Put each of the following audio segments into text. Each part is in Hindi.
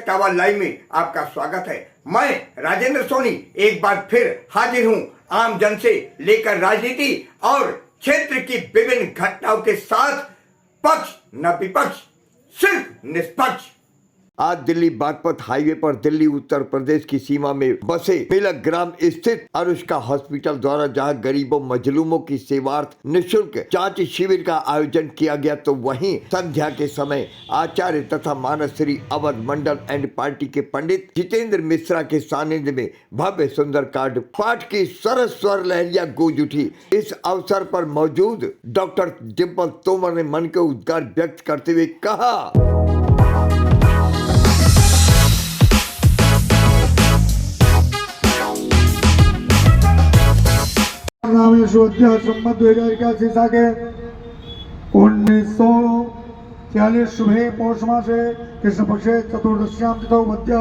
टावर लाइव में आपका स्वागत है। मैं राजेंद्र सोनी एक बार फिर हाजिर हूं आम जन से लेकर राजनीति और क्षेत्र की विभिन्न घटनाओं के साथ, पक्ष न विपक्ष, सिर्फ निष्पक्ष। आज दिल्ली बागपत हाईवे पर दिल्ली उत्तर प्रदेश की सीमा में बसे बेलक ग्राम स्थित अनुष्का हॉस्पिटल द्वारा जहां गरीबों मजलूमों की सेवार्थ निःशुल्क जांच शिविर का आयोजन किया गया, तो वहीं संध्या के समय आचार्य तथा मानसश्री अवध मंडल एंड पार्टी के पंडित जितेंद्र मिश्रा के सानिध्य में भव्य सुंदर कांड पाठ की सरस स्वर लहरिया गूंज उठी। इस अवसर पर मौजूद डॉक्टर डिम्पल तोमर ने मन के उद्गार व्यक्त करते हुए कहा, संबत 2081 के 1940 शुभे पौष मासे कृष्ण पक्षे चतुर्दश्यां तिथौ मध्य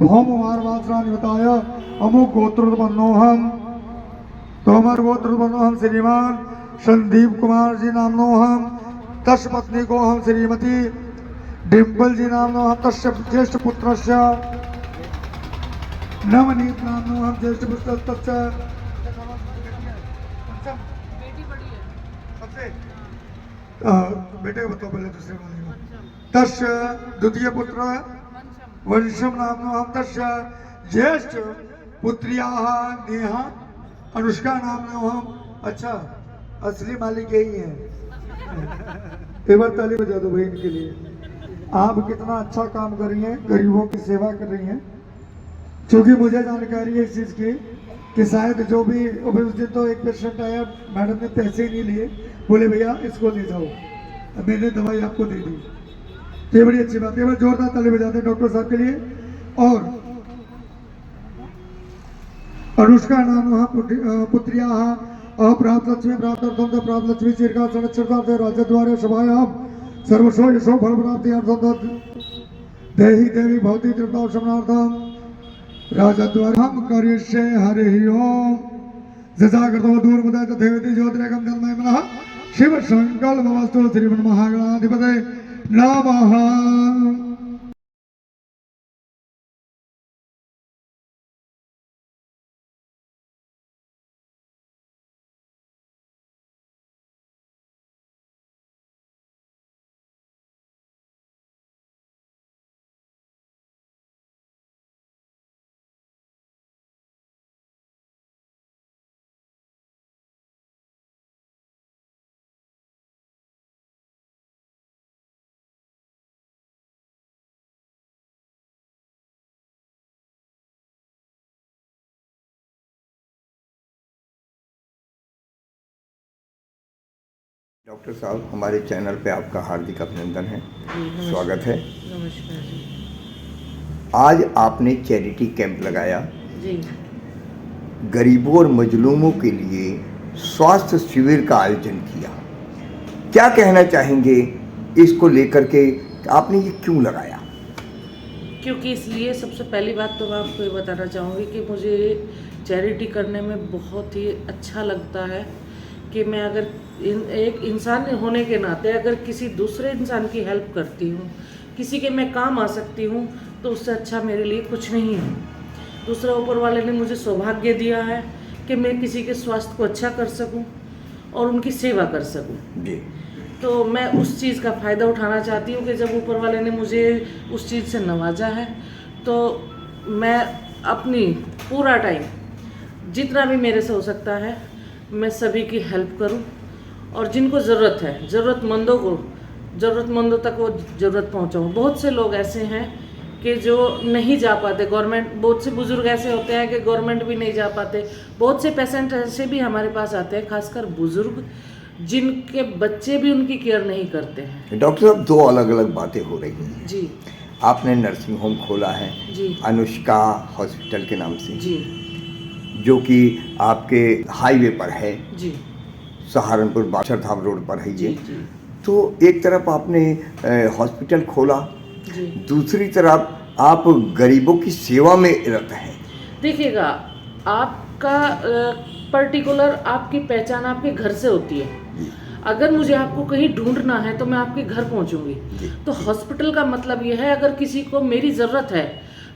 भौमवासरानिवताय अमुक गोत्रोत्पन्नोहम तोमर गोत्रोत्पन्नोहम श्रीमान संदीप कुमार जी नामनोहम तस् पत्नी को हम श्रीमती डिम्पल जी नामनोहम तस्य ज्येष्ठ पुत्रस्य नवनीत नामनोहम ज्येष्ठ पुत्र तस्य बेटे को बताओ पहले दूसरे वाले को। तस्य द्वितीय पुत्र वंशम नामनो हम तस्य ज्येष्ठ पुत्र्याः नेहा अनुष्का नामनो हम। अच्छा, असली मालिक यही है। एक बार ताली बजा दो भाई इनके लिए। आप कितना अच्छा काम कर रही हैं, गरीबों की सेवा कर रही हैं। क्योंकि मुझे जानकारी है इस चीज़ की कि शायद जो भी उस दिन तो एक पेशेंट आया, मैडम ने पैसे ही नहीं लिए, बोले भैया इसको ले जाओ, अब मैंने दवाई आपको दे दी। तो ये बड़ी अच्छी बात है। जोरदार ताली बजाते हैं डॉक्टर साहब के लिए। और अनुष्का नाम पुत्रिया अप्राप्त लक्ष्मी प्राप्त प्राप्त लक्ष्मी चिरका संरक्षण राज्य द्वारा सभायाम सर्वस्व यशो फल प्राप्ति अर्थम देहि देवी भवती तृप्ता शमनार्थम राजा द्वारा हम करिष्ये हरि ओम जजागृतो दूरमुदय तथैवति ज्योतिरेकं तन्मय मनः शिव संकल्पमस्तु श्रीमन् महागणाधिपतये नमः। डॉक्टर साहब, हमारे चैनल पे आपका हार्दिक अभिनंदन है, स्वागत है। नमस्कार जी। आज आपने चैरिटी कैंप लगाया जी। गरीबों और मजलूमों के लिए स्वास्थ्य शिविर का आयोजन किया। क्या कहना चाहेंगे इसको लेकर के, आपने ये क्यों लगाया? क्योंकि इसलिए सबसे पहली बात तो मैं आपको ये बताना चाहूँगी कि मुझे चैरिटी करने में बहुत ही अच्छा लगता है कि मैं अगर एक इंसान होने के नाते अगर किसी दूसरे इंसान की हेल्प करती हूँ, किसी के मैं काम आ सकती हूँ, तो उससे अच्छा मेरे लिए कुछ नहीं है। दूसरा, ऊपर वाले ने मुझे सौभाग्य दिया है कि मैं किसी के स्वास्थ्य को अच्छा कर सकूँ और उनकी सेवा कर सकूँ जी। तो मैं उस चीज़ का फ़ायदा उठाना चाहती हूँ कि जब ऊपर वाले ने मुझे उस चीज़ से नवाजा है, तो मैं अपनी पूरा टाइम जितना भी मेरे से हो सकता है मैं सभी की हेल्प करूं और जिनको ज़रूरत है, ज़रूरतमंदों तक वो ज़रूरत पहुंचाऊं। बहुत से लोग ऐसे हैं कि जो नहीं जा पाते, गवर्नमेंट, बहुत से बुज़ुर्ग ऐसे होते हैं कि गवर्नमेंट भी नहीं जा पाते। बहुत से पेशेंट ऐसे भी हमारे पास आते हैं, खासकर बुज़ुर्ग जिनके बच्चे भी उनकी केयर नहीं करते हैं। डॉक्टर साहब, दो अलग अलग बातें हो रही हैं। जी। आपने नर्सिंग होम खोला है जी। अनुष्का हॉस्पिटल के नाम से, जी। जो कि आपके हाईवे पर है, जी। सहारनपुर बादशाह रोड पर है ये। जी। जी। तो एक तरफ आपने हॉस्पिटल खोला, जी। दूसरी तरफ आप गरीबों की सेवा में रत हैं। देखिएगा, आपका पर्टिकुलर आपकी पहचान आपके घर से होती है। अगर मुझे आपको कहीं ढूंढना है तो मैं आपके घर पहुंचूंगी। तो हॉस्पिटल का मतलब ये है, अगर किसी को मेरी ज़रूरत है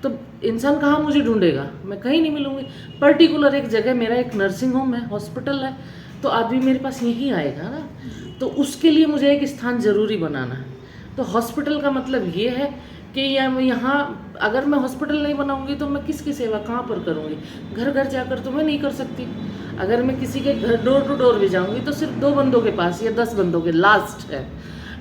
तो इंसान कहाँ मुझे ढूंढेगा, मैं कहीं नहीं मिलूंगी। पर्टिकुलर एक जगह, मेरा एक नर्सिंग होम है, हॉस्पिटल है, तो आदमी मेरे पास यहीं आएगा ना। तो उसके लिए मुझे एक स्थान ज़रूरी बनाना है। तो हॉस्पिटल का मतलब ये है कि यहाँ अगर मैं हॉस्पिटल नहीं बनाऊंगी तो मैं किसकी सेवा कहाँ पर करूँगी? घर घर जाकर तो मैं नहीं कर सकती। अगर मैं किसी के घर डोर टू डोर भी जाऊँगी तो सिर्फ 2 बंदों के पास या 10 बंदों के लास्ट है।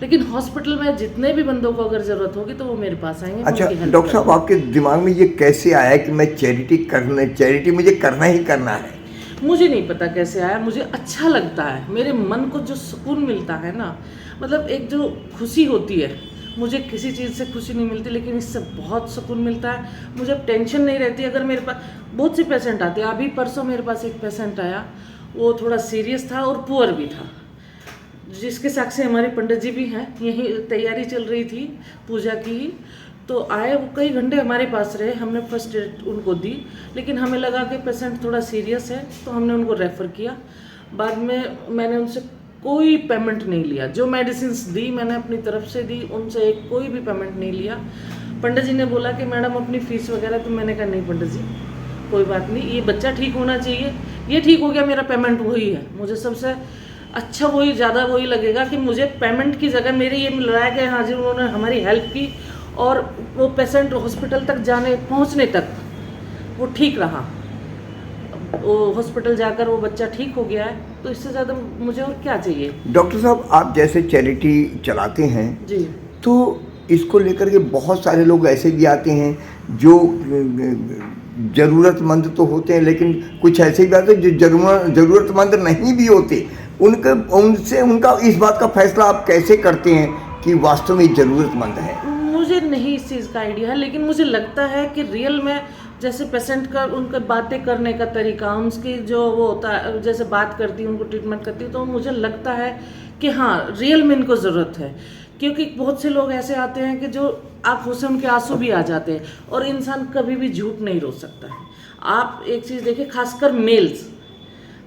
लेकिन हॉस्पिटल में जितने भी बंदों को अगर ज़रूरत होगी तो वो मेरे पास आएंगे। अच्छा डॉक्टर साहब, आपके दिमाग में ये कैसे आया कि मैं चैरिटी मुझे करना ही करना है? मुझे नहीं पता कैसे आया, मुझे अच्छा लगता है। मेरे मन को जो सुकून मिलता है ना, मतलब एक जो खुशी होती है, मुझे किसी चीज़ से खुशी नहीं मिलती लेकिन इससे बहुत सुकून मिलता है। मुझे अब टेंशन नहीं रहती। अगर मेरे पास बहुत से पेशेंट आते हैं, अभी परसों मेरे पास एक पेशेंट आया, वो थोड़ा सीरियस था और पुअर भी था, जिसके साक्षी हमारे पंडित जी भी हैं। यही तैयारी चल रही थी पूजा की, तो आए, वो कई घंटे हमारे पास रहे। हमने फर्स्ट एड उनको दी, लेकिन हमें लगा कि पेशेंट थोड़ा सीरियस है तो हमने उनको रेफ़र किया। बाद में मैंने उनसे कोई पेमेंट नहीं लिया। जो मेडिसिन्स दी मैंने अपनी तरफ से दी, उनसे कोई भी पेमेंट नहीं लिया। पंडित जी ने बोला कि मैडम अपनी फ़ीस वगैरह, तो मैंने कहा नहीं पंडित जी कोई बात नहीं, ये बच्चा ठीक होना चाहिए, ये ठीक हो गया, मेरा पेमेंट वही है। मुझे सबसे अच्छा वही, ज़्यादा वही लगेगा कि मुझे पेमेंट की जगह मेरे ये मिल रहा है कि हाँ जी उन्होंने हमारी हेल्प की और वो पेशेंट हॉस्पिटल तक पहुंचने तक वो ठीक रहा, वो हॉस्पिटल जाकर वो बच्चा ठीक हो गया है। तो इससे ज़्यादा मुझे और क्या चाहिए? डॉक्टर साहब, आप जैसे चैरिटी चलाते हैं जी, तो इसको लेकर के बहुत सारे लोग ऐसे भी आते हैं जो ज़रूरतमंद तो होते हैं, लेकिन कुछ ऐसे भी आते हैं जो ज़रूरतमंद नहीं भी होते। उनका इस बात का फैसला आप कैसे करते हैं कि वास्तव में ज़रूरतमंद है? मुझे नहीं इस चीज़ का आइडिया है, लेकिन मुझे लगता है कि रियल में जैसे पेशेंट का, उनका बातें करने का तरीका, उनकी जो वो होता है, जैसे बात करती हूँ, उनको ट्रीटमेंट करती हूँ, तो मुझे लगता है कि हाँ रियल में इनको ज़रूरत है। क्योंकि बहुत से लोग ऐसे आते हैं कि जो आंखों से उनके आंसू भी आ जाते हैं, और इंसान कभी भी झूठ नहीं रोक सकता है। आप एक चीज़ देखिए, खासकर मेल्स,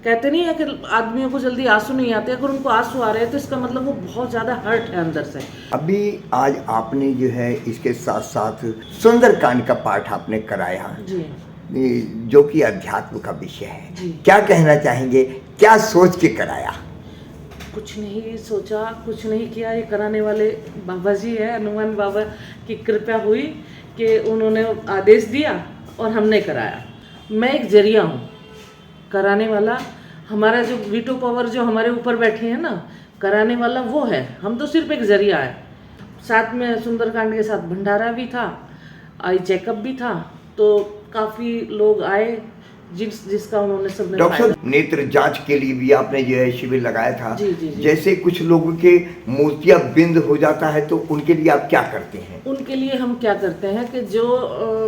कहते नहीं है कि आदमियों को जल्दी आंसू नहीं आते, अगर उनको आंसू आ रहे हैं तो इसका मतलब वो बहुत ज़्यादा हर्ट है अंदर से। अभी आज आपने जो है इसके साथ साथ सुंदरकांड का पाठ आपने कराया जी, जो कि अध्यात्म का विषय है। जी। क्या कहना चाहेंगे, क्या सोच के कराया? कुछ नहीं सोचा, कुछ नहीं किया। ये कराने वाले बाबा जी है, हनुमान बाबा की कृपा हुई कि उन्होंने आदेश दिया और हमने कराया। मैं एक जरिया हूँ, कराने वाला हमारा जो वीटो पावर जो हमारे ऊपर बैठे हैं ना, कराने वाला वो है, हम तो सिर्फ एक जरिया है। साथ में सुंदरकांड के साथ भंडारा भी था, आई चेकअप भी था, तो काफ़ी लोग आए जिसका उन्होंने सबने डॉक्टर, नेत्र जांच के लिए भी आपने जो है शिविर लगाया था। जी, जी, जी। जैसे कुछ लोगों के मोतिया बिंद हो जाता है तो उनके लिए आप क्या करते हैं? उनके लिए हम क्या करते हैं कि जो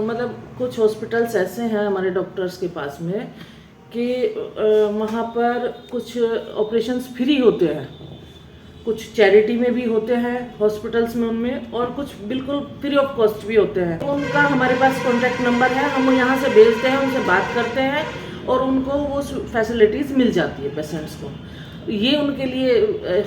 मतलब कुछ हॉस्पिटल्स ऐसे हैं हमारे डॉक्टर्स के पास में कि वहाँ पर कुछ ऑपरेशंस फ्री होते हैं, कुछ चैरिटी में भी होते हैं हॉस्पिटल्स में उनमें, और कुछ बिल्कुल फ्री ऑफ कॉस्ट भी होते हैं। उनका हमारे पास कॉन्टैक्ट नंबर है, हम यहाँ से भेजते हैं, उनसे बात करते हैं और उनको वो फैसिलिटीज़ मिल जाती है पेशेंट्स को। ये उनके लिए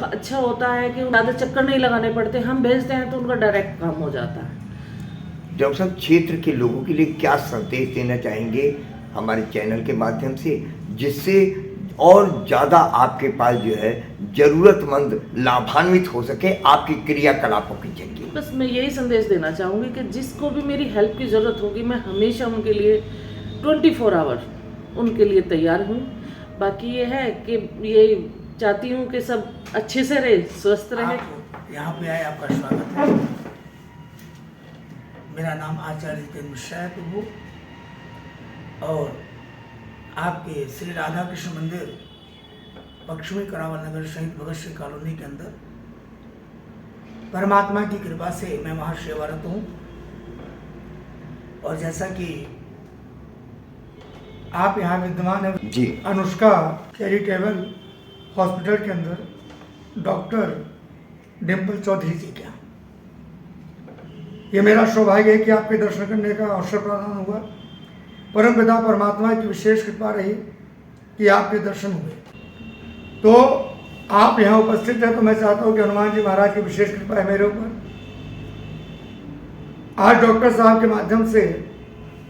अच्छा होता है कि ज़्यादा चक्कर नहीं लगाने पड़ते, हम भेजते हैं तो उनका डायरेक्ट काम हो जाता है। डॉक्टर साहब, क्षेत्र के लोगों के लिए क्या संदेश देना चाहेंगे हमारे चैनल के माध्यम से, जिससे और ज़्यादा आपके पास जो है ज़रूरतमंद लाभान्वित हो सके आपकी क्रियाकलापों के जरिए? बस मैं यही संदेश देना चाहूँगी कि जिसको भी मेरी हेल्प की ज़रूरत होगी, मैं हमेशा उनके लिए 24 आवर उनके लिए तैयार हूँ। बाकी ये है कि ये चाहती हूँ कि सब अच्छे से रहे, स्वस्थ रहे। यहाँ पे आए, आपका स्वागत है। मेरा नाम आचार्य जितेंद्र मिश्रा है प्रभु, और आपके श्री राधा कृष्ण मंदिर पश्चिमी करावल नगर शहीद भगत सिंह कॉलोनी के अंदर परमात्मा की कृपा से मैं वहाँ सेवारत हूँ। और जैसा कि आप यहाँ विद्यमान है जी, अनुष्का चैरिटेबल हॉस्पिटल के अंदर डॉक्टर डिम्पल चौधरी जी क्या, ये मेरा सौभाग्य है कि आपके दर्शन करने का अवसर प्रदान हुआ। परम पिता परमात्मा की विशेष कृपा रही कि आपके दर्शन हुए। तो आप यहाँ उपस्थित हैं तो मैं चाहता हूँ कि हनुमान जी महाराज की विशेष कृपा है मेरे ऊपर। आज डॉक्टर साहब के माध्यम से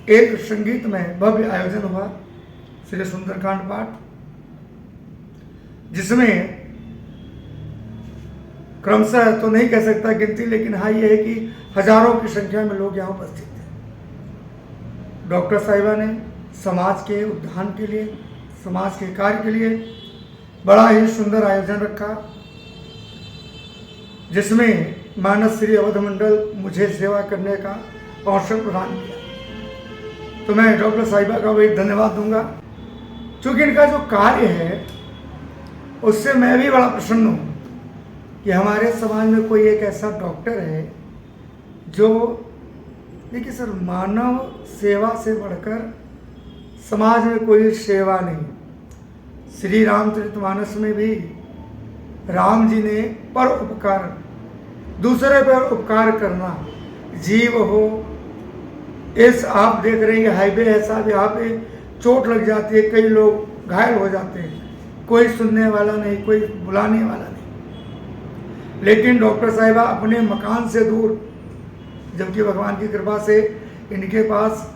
एक संगीत में भव्य आयोजन हुआ, श्री सुंदरकांड पाठ, जिसमें क्रमशः तो नहीं कह सकता गिनती, लेकिन हाँ ये है कि हजारों की संख्या में लोग यहाँ उपस्थित थे। डॉक्टर साहिबा ने समाज के उत्थान के लिए, समाज के कार्य के लिए बड़ा ही सुंदर आयोजन रखा, जिसमें मानस श्री अवध मंडल मुझे सेवा करने का अवसर प्रदान किया। तो मैं डॉक्टर साहिबा का भी धन्यवाद दूंगा, क्योंकि इनका जो कार्य है उससे मैं भी बड़ा प्रसन्न हूँ कि हमारे समाज में कोई एक ऐसा डॉक्टर है जो, देखिए सर, मानव सेवा से बढ़कर समाज में कोई सेवा नहीं। श्री रामचरितमानस में भी राम जी ने पर उपकार, दूसरे पर उपकार करना, जीव हो, इस आप देख रहे हैं हाईवे है साहब, यहाँ पे चोट लग जाती है, कई लोग घायल हो जाते हैं, कोई सुनने वाला नहीं, कोई बुलाने वाला नहीं। लेकिन डॉक्टर साहिबा अपने मकान से दूर, जबकि भगवान की कृपा से इनके पास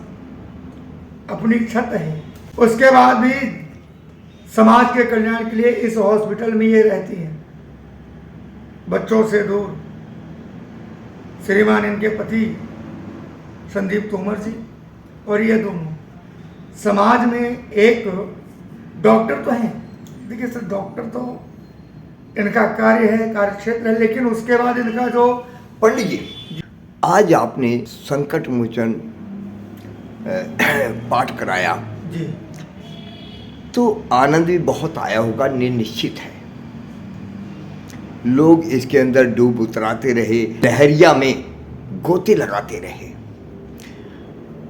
अपनी छत है, उसके बाद भी समाज के कल्याण के लिए इस हॉस्पिटल में ये रहती हैं, बच्चों से दूर। श्रीमान इनके पति संदीप तोमर जी और ये दोनों समाज में एक डॉक्टर तो हैं। देखिए सर, डॉक्टर तो इनका कार्य है, कार्य क्षेत्र है, लेकिन उसके बाद इनका जो पंडित जी, आज आपने संकट मोचन पाठ कराया जी, तो आनंद भी बहुत आया होगा, निश्चित है। लोग इसके अंदर डूब उतराते रहे, लहरिया में गोते लगाते रहे।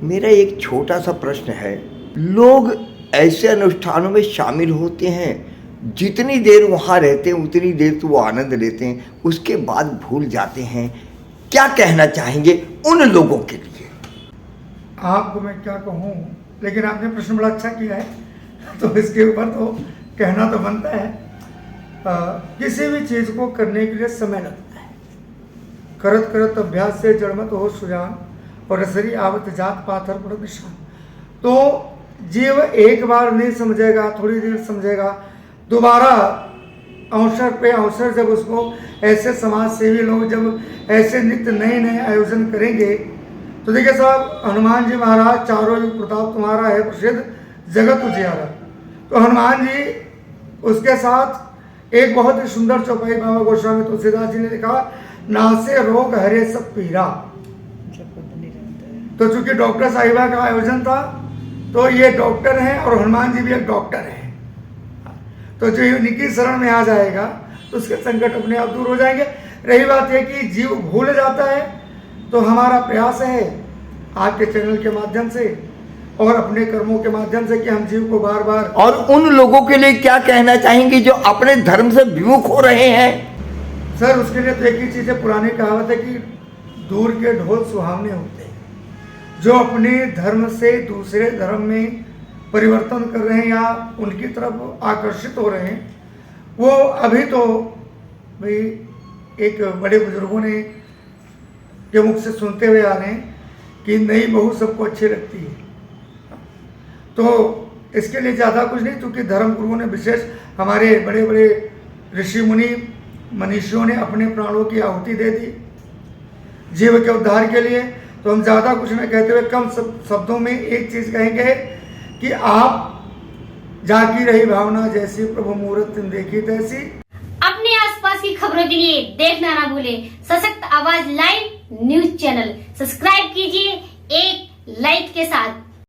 मेरा एक छोटा सा प्रश्न है, लोग ऐसे अनुष्ठानों में शामिल होते हैं, जितनी देर वहाँ रहते हैं उतनी देर तो वो आनंद लेते हैं, उसके बाद भूल जाते हैं। क्या कहना चाहेंगे उन लोगों के लिए? आपको मैं क्या कहूँ, लेकिन आपने प्रश्न बड़ा अच्छा किया है, तो इसके ऊपर तो कहना तो बनता है। किसी भी चीज़ को करने के लिए समय लगता है। करत करत अभ्यास से जड़मत हो सुजान, और रसरी आवत जात पाथर पर निशान। तो जीव एक बार नहीं समझेगा, थोड़ी देर समझेगा, दोबारा अवसर पे अवसर जब उसको ऐसे समाज सेवी लोग जब ऐसे नित्य नए नए आयोजन करेंगे, तो देखिए साहब, हनुमान जी महाराज चारों युग प्रताप तुम्हारा है प्रसिद्ध जगत उजियारा। तो हनुमान जी, उसके साथ एक बहुत ही सुंदर चौपाई बाबा गोस्वामी तुलसीदास जी ने लिखा, नासे रोग हरे सब पीरा। तो चूंकि डॉक्टर साहिबा का आयोजन था, तो ये डॉक्टर हैं और हनुमान जी भी एक डॉक्टर हैं। तो जो इनकी शरण में आ जाएगा तो उसके संकट अपने आप दूर हो जाएंगे। रही बात है कि जीव भूल जाता है, तो हमारा प्रयास है आपके चैनल के माध्यम से और अपने कर्मों के माध्यम से कि हम जीव को बार बार। और उन लोगों के लिए क्या कहना चाहेंगे जो अपने धर्म से विमुख हो रहे हैं? सर, उसके लिए तो एक ही चीज़ है, पुरानी कहावत है कि दूर के ढोल सुहावने होते हैं। जो अपने धर्म से दूसरे धर्म में परिवर्तन कर रहे हैं या उनकी तरफ आकर्षित हो रहे हैं, वो अभी तो भाई एक बड़े बुजुर्गों ने के मुख से सुनते हुए आ रहे हैं कि नई बहू सबको अच्छी लगती है। तो इसके लिए ज़्यादा कुछ नहीं, क्योंकि धर्म गुरुओं ने विशेष, हमारे बड़े बड़े ऋषि मुनि मनीषियों ने अपने प्राणों की आहुति दे दी जीव के उद्धार के लिए। तो हम ज़्यादा कुछ नहीं कहते हुए कम शब्दों में एक चीज़ कहेंगे कि आप जागी रही भावना जैसी प्रभु मुहूर्त तुम देखी तैसी। अपने आसपास की खबरों के लिए देखना ना भूलें सशक्त आवाज लाइव न्यूज चैनल। सब्सक्राइब कीजिए एक लाइक के साथ।